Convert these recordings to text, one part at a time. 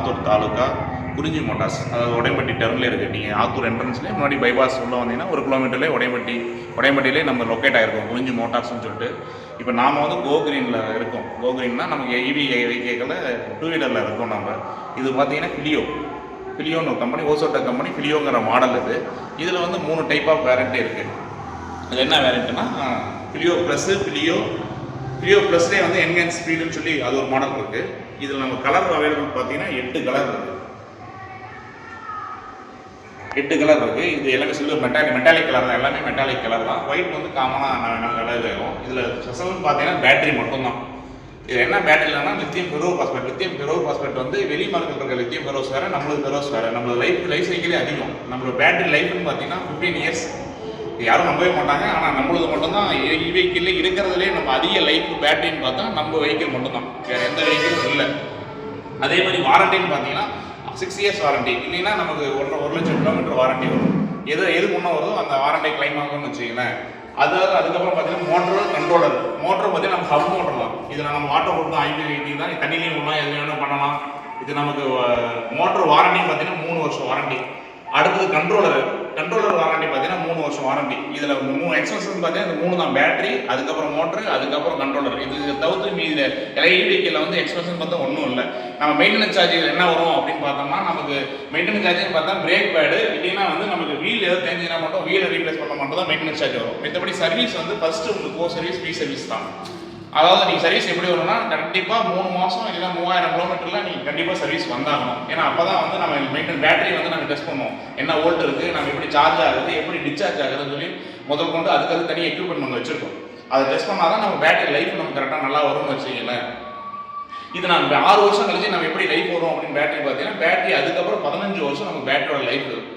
ஆத்தூர் தாலுக்கா குறிஞ்சி மோட்டார்ஸ், அதாவது உடையம்பட்டி டர்னில் இருக்குது. நீங்கள் ஆத்தூர் என்ட்ரன்ஸ்லேயே முன்னாடி பைபாஸ் உள்ள வந்தீங்கன்னா 1 கிலோமீட்டர்லேயே உடையம்பட்டியிலே நம்ம லொக்கேட் ஆகிருக்கோம், குறிஞ்சி மோட்டார்ஸ்னு சொல்லிட்டு. இப்போ நாம் வந்து கோ கிரீனில் இருக்கோம். கோ கிரீன்னா நமக்கு EV வெஹிக்கிளில் 2 வீலரில் இருக்கோம் நம்ம. இது பார்த்தீங்கன்னா ஃபிலியோன்னு ஒரு கம்பெனி, ஓசோடெக் கம்பெனி, ஃபிலியோங்கிற மாடல் இது. இதில் வந்து 3 டைப் ஆஃப் வேரண்ட்டி இருக்குது. இது என்ன வேரண்ட்டுனா ஃபிலியோ ப்ளஸ்ஸு, ஃபிலியோ ப்ளஸ்லேயே வந்து என்ஹான்ஸ் ஸ்பீடுன்னு சொல்லி அது ஒரு மாடல் இருக்குது. இதில் நம்ம கலர் அவைலபிள் பார்த்தீங்கன்னா 8 கலர் இருக்குது. 8 கலர் இருக்குது. இது எல்லாமே சில்வர் மெட்டாலிக் கலர் தான், எல்லாமே மெட்டாலிக் கலர் தான். ஒயிட் வந்து காமனாக நம்ம கலர் ஆகும். இதில் ஸ்பெஷல்னு பார்த்தீங்கன்னா பேட்டரி மட்டும்தான். இது என்ன பேட்டரிலன்னா லித்தியம் பெரோபாஸ்பேட் வந்து வெளி மார்க்கெட் இருக்க லித்தியம் பெரோஸ் வேறு, நம்மளுக்கு பெரோஸ் வேறு. நம்மளோட லைஃப் சைக்கிளே அதிகம். நம்மளோட பேட்டரி லைஃப்னு பார்த்தீங்கன்னா 15 இயர்ஸ். யாரும் நம்பவே மாட்டாங்க. ஆனால் நம்மளது மட்டும்தான் வெஹிக்கிளில் இருக்கிறதுலே நம்ம அதிக லைஃப் பேட்டரின்னு பார்த்தா நம்ம வெஹிக்கிள் மட்டும்தான், வேறு எந்த வெஹிக்கிளும் இல்லை. அதே மாதிரி வாரண்டின்னு பார்த்தீங்கன்னா 6 இயர்ஸ் வாரண்டி. இல்லைன்னா நமக்கு 1 லட்சம் கிலோமீட்டர் வாரண்டி வரும். எது முன்னே வருதோ அந்த வாரண்டி கிளைம் ஆகும்னு வச்சுக்கங்களேன். அதுக்கப்புறம் பார்த்தீங்கன்னா கண்ட்ரோலர் பார்த்தீங்கன்னா நம்ம ஹப் மோட்டர் தான். இதில் நம்ம வாட்டர் போட்டு தான் IPV தான், தண்ணிலையும் ஒன்றா எது வேணும் பண்ணலாம். இது நமக்கு மோட்டர் வாரண்டி பார்த்தீங்கன்னா 3 வருஷம் வாரண்டி. அடுத்தது கண்ட்ரோலர் வாரண்டி பார்த்தீங்கன்னா 3 வருஷம் வாரண்டி. இதில் 3 எக்ஸ்பென்சஸ் பார்த்தீங்கன்னா 3 தான், பேட்டரி, அதுக்கப்புறம் மோட்டரு, அதுக்கப்புறம் கண்ட்ரோலர். இது தவிர்த்து மீது EVக்கில் வந்து எக்ஸ்பென்சஸ் பார்த்தா ஒன்றும் இல்லை. நம்ம மெயின்டெனன்ஸ் சார்ஜ் என்ன வரும் அப்படின்னு பார்த்தோம்னா, நமக்கு மெயின்டெனன்ஸ் சார்ஜ்னு பார்த்தா பிரேக் பேடு இல்லைன்னா வந்து நமக்கு வீல் ஏதோ தேஞ்சினா மட்டும் வீலை ரீப்ளேஸ் பண்ண மட்டும் தான் மெயின்டெனன்ஸ் சார்ஜ் வரும். மற்றபடி சர்வீஸ் வந்து ஃபர்ஸ்ட் உங்களுக்கு சர்வீஸ், ஃப்ரீ சர்வீஸ் தான். அதாவது நீங்கள் சர்வீஸ் எப்படி வரும்னா கண்டிப்பாக 3 மாதம் இல்லைன்னா 3000 கிலோமீட்டரில் நீங்கள் கண்டிப்பாக சர்வீஸ் வந்தாகணும். ஏன்னா அப்போ தான் வந்து நம்ம பேட்டரி வந்து நம்ம டெஸ்ட் பண்ணுவோம், என்ன வோல்ட் இருக்குது, நம்ம எப்படி சார்ஜ் ஆகுது, எப்படி டிஸ்சார்ஜ் ஆகுதுன்னு சொல்லி முதல் கொண்டு அதுக்கு தனி எக்யூப்மெண்ட் நம்ம வச்சுருக்கோம். அதை டெஸ்ட் பண்ணால் தான் நம்ம பேட்டரி லைஃப் நமக்கு கரெக்டாக நல்லா வரும்னு வச்சுக்கங்களேன். இது நான் 6 வருஷம் கழிச்சு நம்ம எப்படி லைஃப் வரும் அப்படின்னு பேட்டரி பார்த்தீங்கன்னா, பேட்டரி அதுக்கப்புறம் 15 வருஷம் நம்ம பேட்டரியோட லைஃப் இருக்குது.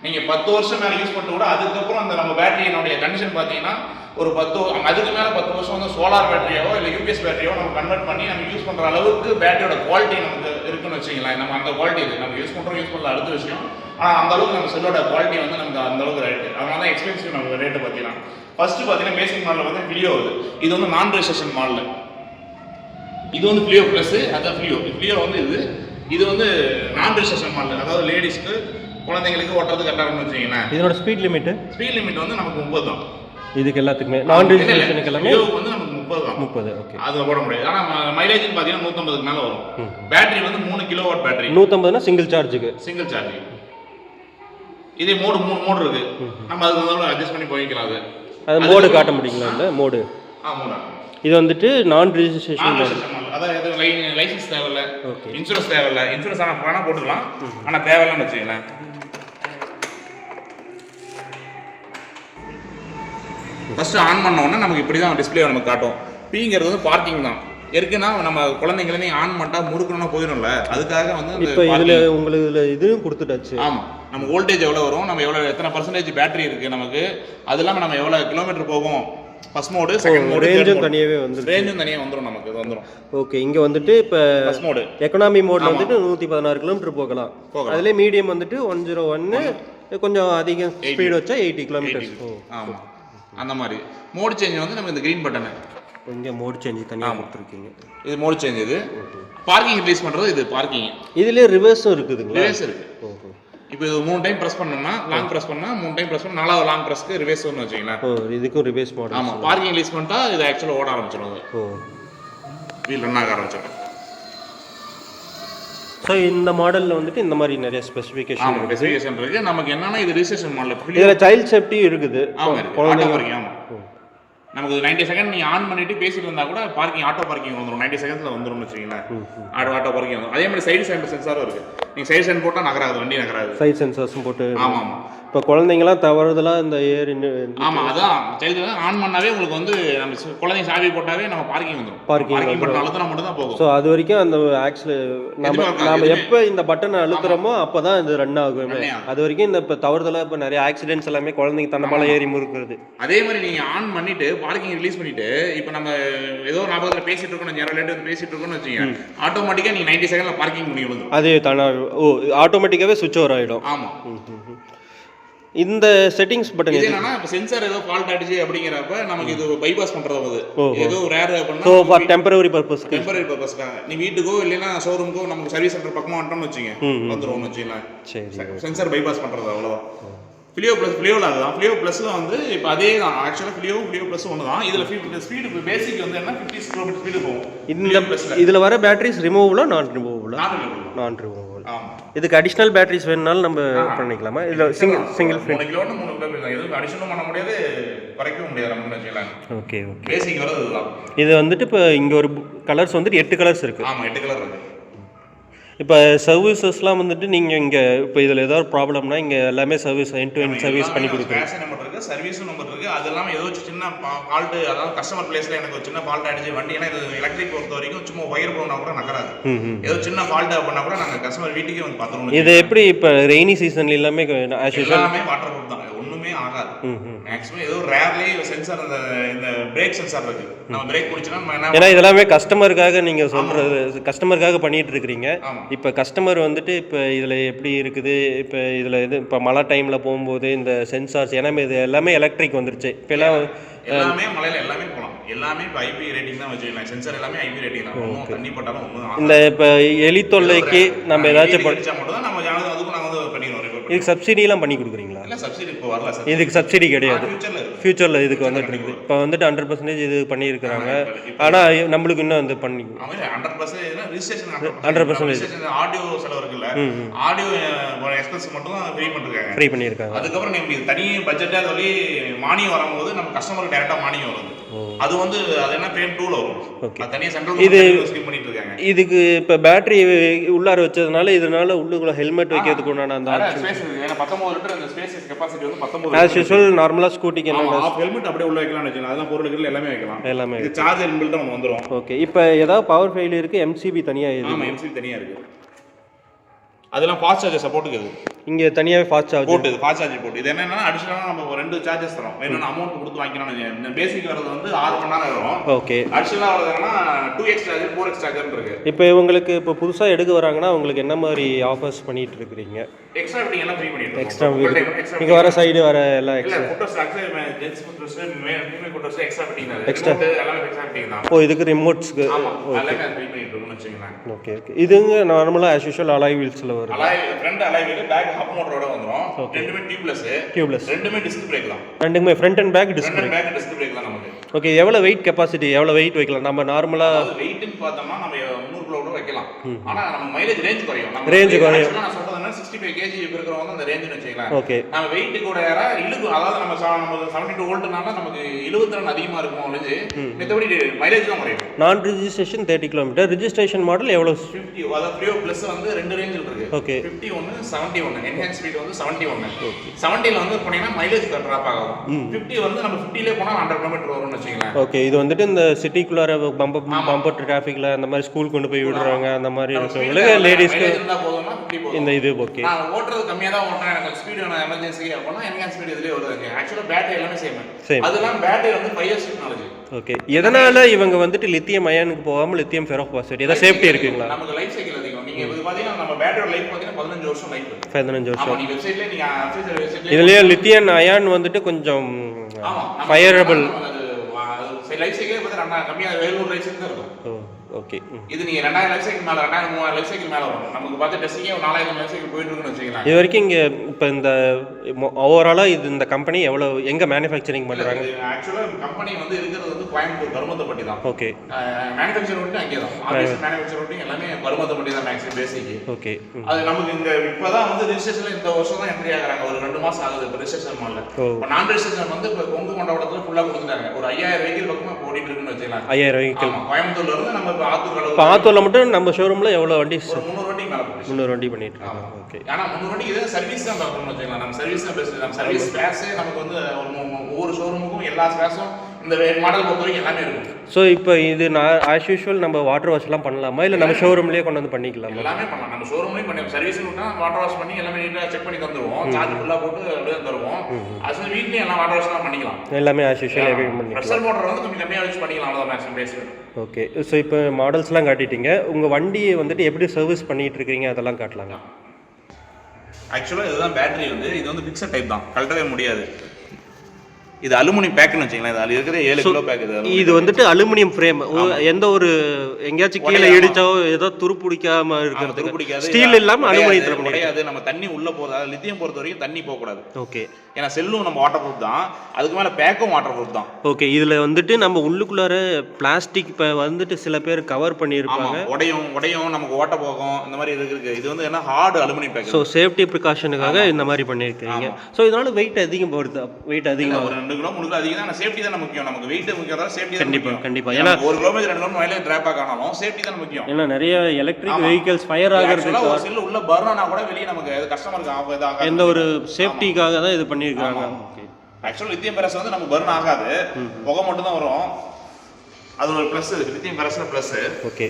நீங்கள் 10 வருஷம் மேலே யூஸ் பண்ணிட்டு கூட அதுக்கப்புறம் அந்த நம்ம பேட்டரியினுடைய கண்டிஷன் பார்த்தீங்கன்னா ஒரு 10 அதுக்கு மேலே 10 வருஷம் வந்து சோலார் பேட்டரியாவோ இல்லை UPS பேட்டரியோ நம்ம கன்வெர்ட் பண்ணி நம்ம யூஸ் பண்ணுற அளவுக்கு பேட்டரியோட குவாலிட்டி நமக்கு இருக்குன்னு வச்சுக்கலாம். நம்ம அந்த குவாலிட்டி இது நம்ம யூஸ் பண்ணல அடுத்த விஷயம். ஆனால் அந்த அளவுக்கு நம்ம செல்லோட குவாலிட்டி வந்து நமக்கு அந்த அளவுக்கு ரேட்டு, அதனால தான் எக்ஸ்பென்சிவ் நமக்கு ரேட்டு பார்த்தீங்கன்னா. ஃபர்ஸ்ட் பார்த்தீங்கன்னா பேசிக் மாடலில் வந்து ஃபிலியோ இது வந்து நான் ரெஜிஸ்ட்ரேஷன் மாடல். இது வந்து ஃபிலியோ ப்ளஸ், அதான் ஃபிலியோ வந்து இது வந்து நான் ரெஜிஸ்ட்ரேஷன் மாடல். அதாவது லேடிஸ்க்கு குழந்தைங்களுக்கு ஓட்டுறது கரெக்டாக இருக்குன்னு வச்சுக்கீங்களேன். இதோட ஸ்பீட் லிமிட் வந்து நமக்கு 30 தான். இதுக்கு எல்லாத்துக்குமே நான் ரெஜிஸ்ட்ரேஷனுக்கு எல்லாமே வந்து நமக்கு 30 தான். 30 ஓகே. அதுல போட முடியாது. ஆனா மைலேஜ் பாத்தீங்கன்னா 150க்கு மேல வரும். பேட்டரி வந்து 3 கிலோவாட் பேட்டரி. 150னா சிங்கிள் சார்ஜ். இதே மோடு 3 மோடு இருக்கு. நம்ம அதுக்கு வந்து அட்ஜஸ்ட் பண்ணி போய்க்கலாம். அது மோடு காட்ட முடியுங்களா? இந்த மோடு மோடு இது வந்துட்டு நான் ரெஜிஸ்ட்ரேஷன் மோடு. அதாவது லைசென்ஸ் தேவையில்ல, இன்சூரன்ஸ் தேவையில்ல. இன்சூரன்ஸ் ஆனா பணம் போட்டுக்கலாம், ஆனா தேவையில்லன்னு வச்சுக்கலாம். ஃபர்ஸ்ட் ஆன் பண்ண உடனே நமக்கு இப்படி தான் டிஸ்பிளே நமக்கு காட்டும். பிங்கிறது வந்து பார்க்கிங் தான். இருக்குன்னா நம்ம குழந்தைங்கள நீ ஆன் பண்ணிட்டா முறுக்கணும்னா போயிடும்ல, அதுக்காக வந்து இப்போ இதில் உங்களுக்கு இதில் இதுவும் கொடுத்துட்டாச்சு. ஆமாம், நம்ம வோல்டேஜ் எவ்வளோ வரும், நம்ம எவ்வளோ எத்தனை பர்சன்டேஜ் பேட்டரி இருக்குது நமக்கு, அது இல்லாமல் நம்ம எவ்வளோ கிலோமீட்டர் போகும், ஃபர்ஸ்ட் மோடு செகண்ட் மோடு ரேஞ்சும் தனியாகவே வந்துடும் நமக்கு வந்துடும். ஓகே, இங்கே வந்துட்டு இப்போ ஃபர்ஸ்ட் மோடு எக்கனாமி மோடில் வந்துட்டு 116 கிலோமீட்டர் போகலாம். அதிலே மீடியம் வந்துட்டு 101, கொஞ்சம் அதிக ஸ்பீடு வச்சா 80 கிலோமீட்டர். ஆமாம், அந்த மாதிரி மோடு சேஞ்ச் வந்து நமக்கு இந்த க்ரீன் பட்டனு இங்கே மோடு சேஞ்ச் தனியாக கொடுத்துருக்கீங்க. இது மோடு சேஞ்ச். இது பார்க்கிங் ரிலீஸ் பண்ணுறது. இது பார்க்கிங். இதுலேயே ரிவர்ஸும் இருக்குதுங்களா? ரிவர்ஸ் இருக்குது. ஓஹோ. இப்போ இது 3 டைம் ப்ரெஸ் பண்ணோம்னா லாங் ப்ரெஸ் பண்ணால் 3 டைம் ப்ரெஸ் பண்ணால் 4வது லாங் ப்ரெஸ்க்கு ரிவர்ஸ் ஒன்று வச்சிங்களேன். இதுக்கும் ரிவர்ஸ் மாடல். ஆமாம், பார்க்கிங் ரிலீஸ் பண்ணிட்டா இது ஆக்சுவலாக ஓட ஆரம்பிச்சிடும். வீல் ரன் ஆக ஆரம்பிச்சிடும். ஸோ இந்த மாடலில் வந்துட்டு இந்த மாதிரி நிறைய ஸ்பெசிஃபிகேஷன் இருக்குது. நமக்கு என்னன்னா இது ரிஜிஸ்ட்ரேஷன் மாடல். இதில் சைல்ட் சேஃப்டி இருக்குது. குழந்தைங்க நமக்கு 90 செகண்ட் நீங்கள் ஆன் பண்ணிட்டு பேசிட்டு இருந்தால் கூட பார்க்கிங் ஆட்டோ பார்க்கிங் வந்துடும். 90 செகண்ட்ஸில் வந்துடும்னு வச்சுக்கீங்களேன். ஆட்டோ பார்க்கிங் வந்துடும். அதே மாதிரி சைடு சென்சாரும் இருக்குது. நீங்கள் சைடு சென்ட் போட்டால் நகராது, வண்டி நகராது. சைடு சென்சார்ஸும் போட்டு. ஆமாம். இப்போ குழந்தைங்களாம் தவறுதெல்லாம் இந்த ஏர். ஆமாம், அதான் சைல்டு ஆன் பண்ணாவே உங்களுக்கு வந்து நம்ம குழந்தைங்க சாவி போட்டாவே நம்ம பார்க்கிங் வந்துடும். பார்க்கிங் பட்டன் அழுத்தினா மட்டும் தான் போகும். ஸோ அது வரைக்கும் அந்த ஆக்சுவலி நம்ம எப்போ இந்த பட்டனை அழுத்துறோமோ அப்போ தான் இது ரன் ஆகும். அது வரைக்கும் இந்த இப்போ தவறுதலாக இப்போ நிறைய ஆக்சிடென்ட்ஸ் எல்லாமே குழந்தைங்க தன்னமால ஏறி முறுக்குறது. அதே மாதிரி நீங்கள் ஆன் பண்ணிட்டு பார்க்கிங் ரிலீஸ் பண்ணிட்டு இப்போ நம்ம ஏதோ ஞாபகத்தில் பேசிட்டு இருக்கோம், யாரோ லேட்டு வந்து பேசிட்டு இருக்கோம்னு வச்சுக்கோங்க, ஆட்டோமேட்டிக்காக நீங்கள் 90 செகண்டில் பார்க்கிங் பண்ணி விழுந்துடும். அதே தானே ஆட்டோமேட்டிக்காகவே சுவிட்ச் ஓவர் ஆகிடும். ஆமாம். இந்த செட்டிங்ஸ் பட்டன் இது என்னன்னா இப்போ சென்சார் ஏதோ ஃபால்ட் ஆயிடுச்சு அப்படிங்கிறப்ப நமக்கு இது பைபாஸ் பண்றது வந்து ஏதோ ரேர் பண்ணா சோ ஃபார் டெம்பரரி பர்பஸ்க்காக நீ வீட்டுக்கோ இல்லைன்னா ஷோரூமுக்கோ நமக்கு சர்வீஸ் சென்டர் பக்கமா வந்துட்டோம்னு வச்சுங்க வந்துருவோம்னு வச்சுக்கலாம். சரி சென்சார் பைபாஸ் பண்றது அவ்வளவுதான். ஃபிலியோ ப்ளஸ் ஃபிலியோவில் அதுதான். ஃபிலியோ ப்ளஸில் வந்து இப்போ அதே தான் ஆக்சுவலாக ஃபிலியோ ப்ளஸ் ஒன்று தான். இதில் ஸ்பீடு பேசிக் வந்து என்ன 50 கிலோமீட்டர் ஸ்பீடு போகும். இந்த ப்ளஸில் இதில் வர பேட்டரிஸ் ரிமூவபுளா நான் ரிமூவபுள். இதுக்கு அடிஷ்னல் பேட்டரிஸ் வேணுனாலும் நம்ம பண்ணிக்கலாமா? இதில் சிங்கிள் 3 கிலோமீட்டர் எதுவும் அடிஷனும் பண்ண முடியாது, குறைக்கவும் முடியாது நம்ம வச்சுக்கலாம். ஓகே பேசிக் வரது இதுதான். இது வந்துட்டு இப்போ இங்கே ஒரு கலர்ஸ் வந்துட்டு 8 கலர்ஸ் இருக்குது. ஆமாம் 8 கலர் இருக்குது. இப்போ சர்வீசஸ்லாம் வந்துட்டு நீங்கள் இங்கே இப்போ இதில் ஏதாவது ப்ராப்ளம்னா இங்கே எல்லாமே service end to end service பண்ணி கொடுக்குறோம். கேஷ் நம்பர் இருக்குது, சர்வீஸும் நம்பர் இருக்குது. அது எல்லாமே ஏதோ சின்ன ஃபால்ட்டு, அதாவது கஸ்டமர் பிளேஸில் எனக்கு ஒரு சின்ன ஃபால்ட் ஆகிடுச்சு வண்டி. ஏன்னா இது எலக்ட்ரிக் பொறுத்த வரைக்கும் சும்மா ஒயர் போனால் கூட நகராது. ஏதோ சின்ன ஃபால்ட் பண்ணால் கூட நாங்கள் கஸ்டமர் வீட்டுக்கே வந்து பார்த்துருவோம். இது எப்படி இப்போ ரெய்னி சீசன்ல எல்லாமே வாட்டர் ப்ரூஃப் தான், ஒன்றுமே ஆகாது. மேக்ஸிமம் ஏதோ ரேர்லி சென்சார் இந்த பிரேக் சென்சார் இருக்குது. நம்ம பிரேக் பிடிச்சோன்னா ஏன்னா இதெல்லாமே கஸ்டமருக்காக நீங்கள் சொல்கிறது, கஸ்டமருக்காக பண்ணிட்டு இருக்கிறீங்க. இப்போ கஸ்டமர் வந்துட்டு இப்போ இதில் எப்படி இருக்குது, இப்போ இதில் இது இப்போ மழை டைமில் போகும்போது இந்த சென்சார்ஸ் ஏன்னா இது எல்லாமே எலக்ட்ரிக் வந்துருச்சு. இப்போ எல்லாமே மலையில் எல்லாமே போகலாம். எல்லாமே இப்போ ஐபி ரேட்டிங் தான் வச்சுக்கலாம். சென்சார் எல்லாமே ஐபி ரேட்டிங் தான். ஒன்றும் தண்ணி பட்டாலும் ஒன்றும் இந்த இப்போ எலி தொல்லைக்கு நம்ம ஏதாச்சும் படிச்சா மட்டும் தான் நம்ம அதுக்கும் நாங்கள் வந்து பண்ணிடுவோம். இதுக்கு சப்சிடிலாம் பண்ணி கொடுக்குறீங்களா? இல்லை சப்சிடி இப்போ வரல சார். இதுக்கு சப்சிடி கிடையாது. ஃபியூச்சரில் இதுக்கு வந்துட்டு இருக்குது. இப்போ வந்துட்டு 100% இது பண்ணியிருக்கிறாங்க. ஆனால் நம்மளுக்கு இன்னும் வந்து பண்ணி 100% ரிஜிஸ்ட்ரேஷன் 100% ஆடியோ செலவு இருக்குல்ல, ஆடியோ எக்ஸ்பென்ஸ் மட்டும் தான் ஃப்ரீ பண்ணியிருக்காங்க. அதுக்கப்புறம் நம்ம தனி பட்ஜெட்டாக சொல்லி மானியம் வரும்போது நம்ம கஸ்டமருக்கு டேரெக்டாக மானியம் வருது. அது வந்து அது என்ன பேம் டூல வரும். தனியாக சென்ட்ரல் இது ஸ்கீம் பண்ணிட்டு இருக்காங்க. இதுக்கு இப்போ பேட்டரி உள்ளார வச்சதுனால இதனால உள்ளுக்குள்ள ஹெல்மெட் வைக்கிறதுக்கு உண்டான அந்த ஆப்ஷன் 19 லிட்டர் அந்த ஸ்பேஸ் கெபாசிட்டி வந்து 19. ஆஸ் யூசுவல் நார்மலா ஸ்கூட்டிக்கு என்ன ஹெல்மெட் அப்படியே உள்ள வைக்கலாம்னு வெச்சீங்க. அதெல்லாம் பொருளுக்கு எல்லாமே வைக்கலாம். எல்லாமே இது சார்ஜர் இன்பில்ட் நம்ம வந்துரும். ஓகே. இப்போ ஏதாவது பவர் ஃபெயிலியர் இருக்கு, எம்சிபி தனியா இருக்கு. ஆமா எம்சிபி தனியா இருக்கு. அதெல்லாம் ஃபாஸ்ட் சார்ஜர் சப்போர்ட்டுக்கு இது. இங்க தனியாவே ஃபாஸ்ட் சார்ஜ் போட்டு ஃபாஸ்ட் சார்ஜ் போட்டு. இது என்னன்னா அடிஷனலா நம்ம 2 சார்ஜஸ் தரோம். வேணும்னா அமௌண்ட் கொடுத்து வாங்கிக்கணும். இந்த பேசிக் வரது வந்து 6 மணி நேரம் வரும். ஓகே. அடிஷனலா வரதுன்னா 2x சார்ஜர் 4x சார்ஜர் இருக்கு. இப்போ இவங்களுக்கு இப்போ புதுசா எடுக்க வராங்கன்னா உங்களுக்கு என்ன மாதிரி ஆஃபர்ஸ் பண்ணிட்டு இருக்கீங்க? எக்ஸ்ட்ரா ஃபிட்டிங் எல்லாம் ஃப்ரீ பண்ணிட்டு இருக்கோம். எக்ஸ்ட்ரா இங்க வர சைடு வர எல்லாம் எக்ஸ்ட்ரா. இல்ல photos actually gents photos female photos extra fitting தான். எக்ஸ்ட்ரா எல்லாமே எக்ஸ்ட்ரா ஃபிட்டிங் தான். ஓ இதுக்கு ரிமோட்ஸ்க்கு. ஆமா எல்லாமே ஃப்ரீ பண்ணிட்டு இருக்கோம்னு வெச்சீங்களா. Okay okay. இதுங்க நார்மலா as usual அலாய் வீல்ஸ்ல வரும். Alloy front alloy wheel back hub மோட்டரோட வந்துரும். ரெண்டுமே டியூப்லெஸ். ரெண்டுமே டிஸ்க் பிரேக் தான். ரெண்டுமே front and back disc brake. Back disc brake தான் நமக்கு. ஓகே. எவ்வளவு வெயிட் கெபாசிட்டி, எவ்வளவு வெயிட் வைக்கலாம் நம்ம நார்மலா? வெயிட்னு பார்த்தோம்னா நம்ம 300 கிலோ கூட வைக்கலாம். ஆனா நம்ம மைலேஜ் ரேஞ்ச் குறையும். ரேஞ்ச் குறையும். நான் சொல்றதுன்னா 65 kg இருக்கிறவங்க அந்த ரேஞ்ச் வெச்சீங்களா. ஓகே. நம்ம வெயிட் கூட ஏறா இழுக்கு. அதாவது நம்ம 72 வோல்ட்னால நமக்கு 70 ரன் அதிகமா இருக்கும் ஒழிஞ்சு மத்தபடி மைலேஜ் தான் குறையும். நான் ரெஜிஸ்ட்ரேஷன் 30 km. ரெஜிஸ்ட்ரேஷன் மாடல் எவ்வளவு? 50. அதாவது ஃப்ளியோ ப்ளஸ் வந்து 2 ரேஞ்சில் இருக்கு. ஓகே. 51 71 என்ஹான்ஸ் ஸ்பீட் வந்து 71. ஓகே. 70ல வந்து போனீங்கன்னா மைலேஜ் டிராப் ஆகும். 50 வந்து நம்ம 50ல போனா 100 km வரும்னு வெச்சீங்களா. ஓகே. இது வந்துட்டு இந்த சிட்டிக்குள்ளார பம்பர் டிராஃபிக்ல அந்த மாதிரி ஸ்கூல் கொண்டு போய் விடுறாங்க அந்த மாதிரி இருக்கவங்களுக்கு லேடிஸ்க்கு இருந்தா போதும்னா 50 போதும். இந்த இது ஓகே. நான் ஓட்றது கம்மியா தான் ஓட்றேன், எனக்கு ஸ்பீட் வேணும் எமர்ஜென்சி அப்படினா என்ஹான்ஸ் ஸ்பீட் இதுலயே வருது. ஆக்சுவலா பேட்டரி எல்லாமே சேம். அதெல்லாம் பேட்டரி வந்து 5 years டெக்னாலஜி. ஓகே. எதனால இவங்க வந்துட்டு லித்தியம் அயானுக்கு போகாம லித்தியம் ஃபெரோபாஸ்பேட் ஏதா சேஃப்டி இருக்குங்களா? நமக்கு லைஃப் சைக்கிள் அதிகம். நீங்க இது பாத்தீங்கன்னா நம்ம பேட்டரி லைஃப் பாத்தீங்கன்னா 15 வருஷம் லைஃப். 15 வருஷம். ஆமா. நீங்க வெப்சைட்ல நீங்க அஃபிஷியல் வெப்சைட்ல இதுலயே லித்தியம் அயான் வந்துட்டு கொஞ்சம் ஃபயரபிள். லைஃப் சைக்கிள் பார்த்தா கம்மியா 700 லைஃப் சைக்கிள் தான் இருக்கும். ஓகே. இது நீங்க 2000 லைஃப் சைக்கிள் மேல 2000 3000 லைஃப் சைக்கிள் மேல வரும். நமக்கு பார்த்து டெஸ்டிங்கே 4000 லைஃப் சைக்கிள் போயிட்டு இருக்குன்னு வெச்சீங்களா. இது வரைக்கும் இங்க இப்ப இந்த ஓவராலா இது இந்த கம்பெனி எவ்வளவு எங்க மேனுஃபேக்சரிங் பண்றாங்க? ஆக்சுவலா கம்பெனி வந்து இருக்கிறது வந்து கோயம்புத்தூர் கருமத்தப்பட்டி தான். ஓகே. மேனுஃபேக்சர் வந்து அங்கே தான். ஆபீஸ் மேனுஃபேக்சர் வந்து எல்லாமே கருமத்தப்பட்டி தான் மேக்ஸிமம் பேசிக். ஓகே. அது நமக்கு இந்த இப்பதான் வந்து ரெஜிஸ்ட்ரேஷன்ல இந்த வருஷம் தான் என்ட்ரி ஆகறாங்க. ஒரு 2 மாசம் ஆகுது இப்ப ரெஜிஸ்ட்ரேஷன் பண்ணல. இப்ப நான் ரெஜிஸ்ட்ரேஷன் வந்து இப்ப கொங்கு கொண்டவடத்துல ஃபுல்லா கொடுத்துட்டாங்க. ஒரு 5000 வெஹிக்கிள் பக்கமா ஓடிட்டு இருக்குன்னு வெச்சீங்களா. 5000 வெஹிக்கிள். கோயம்புத்தூர்ல இருந்து நம்ம ஆத்தூர்ல மட்டும் நம்ம ஷோரூம்ல எவ்வளவு வண்டி? 300 வண்டி மேல போகுது. 300 வண்டி பண்ணிட்டு இருக்கோம். ஓகே. ஆனா 300 வண்டி இது சர்வீஸ் தான் பார்க்கணும் வெச்சீங்களா. நம்ம சர்வீஸ் தான் பெஸ்ட். நம்ம சர்வீஸ் ஸ்பேர்ஸ் நமக்கு வந்து ஒவ்வொரு ஷோரூமுக்கும் எல்லா ஸ்பேர்ஸும் இந்த மாடல் பொறுத்தவரைக்கும் எல்லாமே இருக்கும். ஸோ இப்போ இது நான் ஆஸ் யூஷுவல் நம்ம வாட்டர் வாஷ்லாம் பண்ணலாமா இல்லை நம்ம ஷோரூம்லேயே கொண்டு வந்து பண்ணிக்கலாமா? எல்லாமே பண்ணலாம். நம்ம ஷோரூம்லேயும் பண்ணி சர்வீஸ்னா வாட்டர் வாஷ் பண்ணி எல்லாமே நீட்டாக செக் பண்ணி தந்துடுவோம். சார்ஜ் ஃபுல்லாக போட்டு அப்படியே தருவோம். அது வீட்லேயும் எல்லாம் வாட்டர் வாஷ்லாம் பண்ணிக்கலாம். எல்லாமே ஆஸ் யூஷுவல் பண்ணிக்கலாம். ப்ரெஷர் மோட்டர் வந்து கொஞ்சம் கம்மியாக யூஸ் பண்ணிக்கலாம். அவ்வளோதான் மேக்ஸிமம் பேஸ். ஓகே. ஸோ இப்போ மாடல்ஸ்லாம் காட்டிட்டீங்க. உங்கள் வண்டியை வந்துட்டு எப்படி சர்வீஸ் பண்ணிட்டு இருக்கீங்க அதெல்லாம் காட்டலாங்க. ஆக்சுவலாக இதுதான் பேட்டரி வந்து இது வந்து ஃபிக்ஸட் டைப் தான், கழட்டவே முடியாது. இது அலுமினியம் பேக்குன்னு வச்சுக்கலாம். இது அதில் இருக்கிற 7 கிலோ பேக். இது வந்துட்டு அலுமினியம் ஃப்ரேம். எந்த ஒரு எங்கேயாச்சும் கீழே இடிச்சோ ஏதோ துருப்பிடிக்காம இருக்கிறதுக்கு ஸ்டீல் இல்லாமல் அலுமினியத்தில் கிடையாது. நம்ம தண்ணி உள்ள போகிறதா லித்தியம் பொறுத்த வரைக்கும் தண்ணி போகக்கூடாது. ஓகே. ஏன்னா செல்லும் நம்ம வாட்டர் ப்ரூஃப் தான், அதுக்கு மேலே பேக்கும் வாட்டர் ப்ரூஃப் தான். ஓகே. இதில் வந்துட்டு நம்ம உள்ளுக்குள்ளார பிளாஸ்டிக் இப்போ வந்துட்டு சில பேர் கவர் பண்ணியிருப்பாங்க, உடையும் நமக்கு ஓட்ட போகும், இந்த மாதிரி இருக்குது. இது வந்து என்ன hard aluminium pack. So safety ப்ரிகாஷனுக்காக இந்த மாதிரி பண்ணியிருக்கீங்க. ஸோ இதனால வெயிட் அதிகம் போடுது. வெயிட் அதிகமாக 2 கிலோ 3 கிலோ அதிகம் தான். சேஃப்டி தான் முக்கியம். நமக்கு வெயிட் முக்கியம், சேஃப்டி கண்டிப்பாக கண்டிப்பாக. ஏன்னா 1 கிலோமீட்டர் 2 கிலோமீட்டர் மைலேஜ் டிராப் ஆகணும், சேஃப்டி தான் முக்கியம். ஏன்னா நிறைய எலக்ட்ரிக் வெஹிக்கிள்ஸ் ஃபயர் ஆகிறதுக்கு ஒரு செல் உள்ள பர்னா கூட வெளியே நமக்கு கஸ்டமருக்கு ஆகாது. எந்த ஒரு சேஃப்டிக்காக தான் இது பண்ணியிருக்காங்க. ஆக்சுவலாக லித்தியம் பெரஸ் வந்து நமக்கு பர்ன் ஆகாது, புகை மட்டும் தான் வரும். அது ஒரு ப்ளஸ். லித்தியம் பெரஸ்ல ப்ளஸ். ஓகே.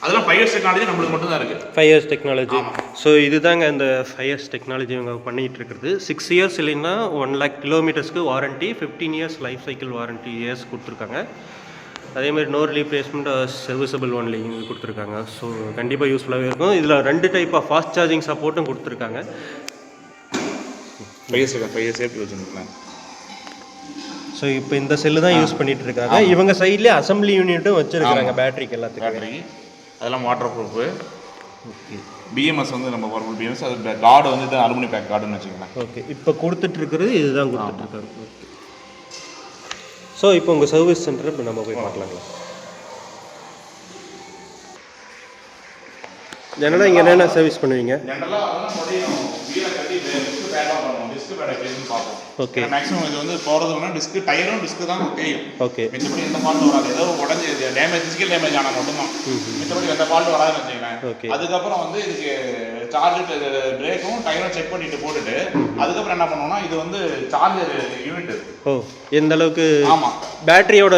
அதெல்லாம் 5 இயர்ஸ் டெக்னாலஜி நம்மளுக்கு மட்டும் தான் இருக்கு. 5 இயர்ஸ் டெக்னாலஜி. ஸோ இதுதாங்க இந்த 5 இயர்ஸ் டெக்னாலஜி இவங்க பண்ணிட்டு இருக்கிறது. 6 இயர்ஸ் இல்லைன்னா 1 lakh கிலோமீட்டர்ஸ்க்கு warranty, 15 years life cycle warranty years கொடுத்துருக்காங்க. அதேமாதிரி நோ ரீப்ளேஸ்மெண்ட் சர்வீசபிள் ஒன்லி கொடுத்துருக்காங்க. ஸோ கண்டிப்பாக யூஸ்ஃபுல்லாகவே இருக்கும். இதில் 2 டைப் ஆஃப் ஃபாஸ்ட் சார்ஜிங் சப்போர்ட்டும் கொடுத்துருக்காங்க. 5 இயர்ஸ் சேஃப்டி வச்சுருக்கலாம். ஸோ இப்போ இந்த செல்லு தான் யூஸ் பண்ணிட்டு இருக்காங்க. இவங்க சைட்லேயே அசம்பிளி யூனிட்டும் வச்சுருக்காங்க பேட்டரிக்கு எல்லாத்துக்கும். அதெல்லாம் வாட்டர் ப்ரூஃபு. ஓகே. பிஎம்எஸ் வந்து நம்ம பவர்ஃபுல் பிஎம்எஸ். அது கார்டு வந்து இது அலுமினியம் பேக் கார்டுன்னு வச்சுக்கலாம். ஓகே. இப்போ கொடுத்துட்ருக்கிறது இதுதான் கொடுத்துட்ருக்காரு. ஓகே. ஸோ இப்போ உங்கள் சர்வீஸ் சென்டர் இப்போ நம்ம போய் பார்க்கலாங்களா? ஜெனரலாக இங்கே என்னென்ன சர்வீஸ் பண்ணுவீங்க? ஓகே. மேக்ஸிமம் இது வந்து போகிறதுனா டிஸ்க் டயரும் டிஸ்க் தான் தேயும். ஓகே. மிச்சப்படி எந்த ஃபால்ட் வராது. ஏதோ உடஞ்சி டேமேஜ் ஃபிசிக்கல் டேமேஜ் ஆனால் மட்டும்தான். மிச்சப்படி எந்த ஃபால்ட் வராதுன்னு வச்சுக்கலாம். ஓகே. அதுக்கப்புறம் வந்து இதுக்கு சார்ஜ் பிரேக்கும் டயரும் செக் பண்ணிட்டு போட்டுட்டு அதுக்கப்புறம் என்ன பண்ணுவோம்னா இது வந்து சார்ஜர் யூனிட். ஓ எந்த அளவுக்கு? ஆமாம். பேட்டரியோட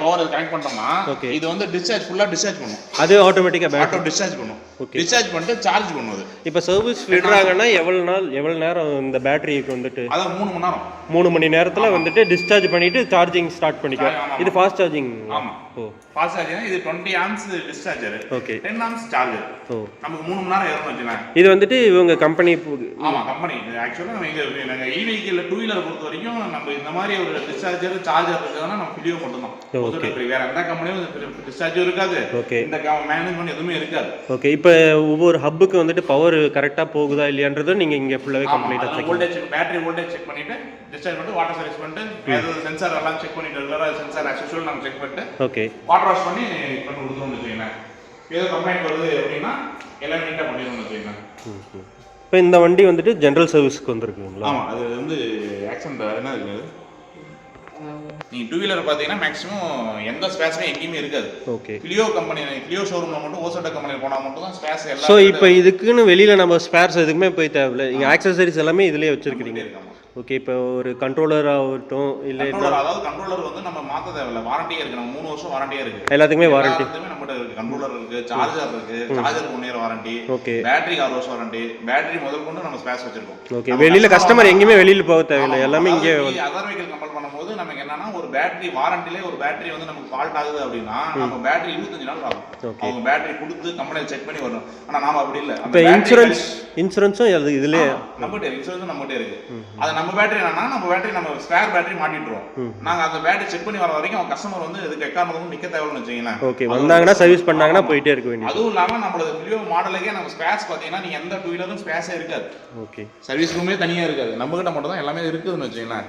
பவர் கனெக்ட் பண்ணிட்டோம்னா இது வந்து டிஸ்சார்ஜ் ஃபுல்லாக டிஸ்சார்ஜ் பண்ணும். அது ஆட்டோமேட்டிக்காக பேட்டரி டிஸ்சார்ஜ் பண்ணும். டிஸ்சார்ஜ் பண்ணிட்டு சார்ஜ் பண்ணுவது. இப்போ சர்வீஸ் விடுறாங்கன்னா எவ்வளோ நேரம் இந்த பேட்டரிக்கு வந்துட்டு? அதான் 3 மணி நேரம். 3 மணி நேரத்தில் வந்துட்டு டிஸ்சார்ஜ் பண்ணிட்டு சார்ஜிங் ஸ்டார்ட் பண்ணிக்கும். இது ஃபாஸ்ட் சார்ஜிங். ஆமாம். Oh fast charging. இது 20 amps discharger. Okay. 10 amps charger. Oh நமக்கு 3 மணி நேரம் ஏறும் வச்சுக்கலாம். இது வந்துட்டு இவங்க கம்பெனி. ஆமாம் கம்பெனி. ஆக்சுவலாக நம்ம நாங்கள் இ வெஹிக்கிள் 2 வீலர் பொறுத்த வரைக்கும் நம்ம இந்த மாதிரி ஒரு டிஸ்சார்ஜர் சார்ஜர் இருக்குதுன்னா நம்ம ஃபிலியோ மட்டும்தான். வேற எந்த கம்பெனியும் டிஸ்சார்ஜர் இருக்காது. ஓகே. இந்த மேனேஜ்மெண்ட் எதுவுமே இருக்காது. ஓகே. இப்போ ஒவ்வொரு ஹப்புக்கு வந்துட்டு பவர் கரெக்டாக போகுதா இல்லையான்றதை நீங்கள் இங்கே ஃபுல்லாகவே கம்ப்ளீட்டாக check voltage battery voltage check பண்ணிட்டு டிஸ்சார்ஜ் பண்ணிட்டு வாட்டர் சர்வீஸ் பண்ணிட்டு ஏதாவது சென்சார் எல்லாம் செக் பண்ணிட்டு ரெகுலராக சென்சார் ஆஸ் யூஷுவல் நம்ம செக் பண்ணிட்டு ஓகே வாட்டர் வாஷ் பண்ணி கொடுத்துருவோம்னு வச்சுக்கோங்களேன். ஏதோ கம்ப்ளைண்ட் வருது அப்படின்னா எல்லாம் நீட்டாக பண்ணிடுவோம்னு வச்சுக்கோங்களேன். இப்போ இந்த வண்டி வந்துட்டு ஜென்ரல் சர்வீஸ்க்கு வந்துருக்குங்களா? ஆமாம். அது வந்து ஆக்சிடென்ட் என்ன இருக்குது. நீங்கள் 2 வீலர் பார்த்தீங்கன்னா மேக்ஸிமம் எந்த ஸ்பேஸுமே எங்கேயுமே இருக்காது. ஓகே. ஃபிலியோ கம்பெனி ஃபிலியோ ஷோரூமில் மட்டும் ஓசோடெக் கம்பெனியில் போனால் மட்டும் தான் ஸ்பேஸ் எல்லாம். ஸோ இப்போ இதுக்குன்னு வெளியில் நம்ம ஸ்பேர்ஸ் எதுக்குமே போய் தேவையில்லை. இங்கே ஆக்சசரிஸ் எல்லாமே இதிலே வச்சுருக்கிறீங்க. ஓகே. இப்போ ஒரு கண்ட்ரோலர் ஆகட்டும் இல்லை அதாவது கண்ட்ரோலர் வந்து நம்ம மாற்ற தேவையில்லை. வாரண்டியே இருக்குது. நம்ம 3 வருஷம் வாரண்டியே இருக்குது. எல்லாத்துக்குமே வாரண்டி நம்மகிட்ட இருக்குது. கண்ட்ரோலர் இருக்குது, சார்ஜர் இருக்குது. சார்ஜருக்கு 1 இயர் வாரண்டி. ஓகே. பேட்டரி 6 வருஷம் வாரண்டி. பேட்டரி முதல் கொண்டு நம்ம ஸ்பேஸ் வச்சிருக்கோம். ஓகே. வெளியில் கஸ்டமர் எங்கேயுமே வெளியில் போக தேவையில்லை. எல்லாமே இங்கே அதர் வெஹிக்கிள் கம்பேர் பண்ணும்போது நமக்கு என்னன்னா ஒரு பேட்டரி வாரண்டிலே ஒரு பேட்டரி வந்து நமக்கு ஃபால்ட் ஆகுது அப்படின்னா நம்ம பேட்டரி 25 நாள் ஆகும். அவங்க பேட்டரி கொடுத்து கம்பெனியில் செக் பண்ணி வரணும். ஆனால் நாம அப்படி இல்லை. இப்போ இன்சூரன்ஸும் இதுலேயே நம்மகிட்ட இன்சூரன்ஸும் நம்மகிட்ட இருக்குது. அது நம்ம பேட்டரி என்னன்னா நம்ம பேட்டரி நம்ம ஸ்பேர் பேட்டரி மாட்டிட்டுருவோம். நாங்கள் அந்த பேட்டரி செக் பண்ணி வர வரைக்கும் அவங்க கஸ்டமர் வந்து இதுக்கு எக்காரணமும் நிற்க தேவைன்னு வச்சுங்களேன். ஓகே. வந்தாங்கன்னா சர்வீஸ் பண்ணாங்கன்னா போயிட்டே இருக்க வேண்டியது. அதுவும் இல்லாமல் நம்மளோட ஃபிலியோ மாடலுக்கே நம்ம ஸ்பேஸ் பார்த்தீங்கன்னா நீங்கள் எந்த 2 வீலரும் ஸ்பேஸே இருக்காது. ஓகே. சர்வீஸ் ரூமே தனியாக இருக்காது. நம்மகிட்ட மட்டும் தான் எல்லாமே இருக்குதுன்னு வச்சுங்களேன்.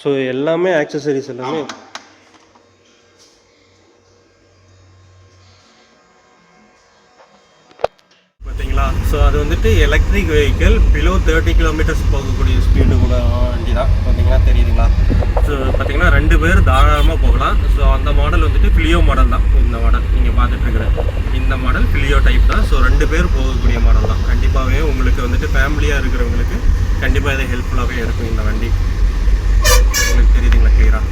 ஸோ எல்லாமே ஆக்சசரிஸ் எல்லாமே பார்த்தீங்களா. ஸோ அது வந்துட்டு எலக்ட்ரிக் வெஹிக்கிள் பிலோ 30 கிலோமீட்டர்ஸ் போகக்கூடிய ஸ்பீடு கூட வண்டி தான். பார்த்தீங்கன்னா தெரியுதுங்களா. ஸோ பார்த்தீங்கன்னா 2 பேர் தாராளமாக போகலாம். ஸோ அந்த மாடல் வந்துட்டு ஃபிலியோ மாடல் தான். இந்த மாடல் நீங்கள் பார்த்துட்ருக்குற இந்த மாடல் ஃபிலியோ டைப் தான். ஸோ 2 பேர் போகக்கூடிய மாடல் தான். கண்டிப்பாகவே உங்களுக்கு வந்துட்டு ஃபேமிலியாக இருக்கிறவங்களுக்கு கண்டிப்பாக இது ஹெல்ப்ஃபுல்லாகவே இருக்கும் இந்த வண்டி. உங்களுக்கு தெரியுதுங்களா கிளியராக?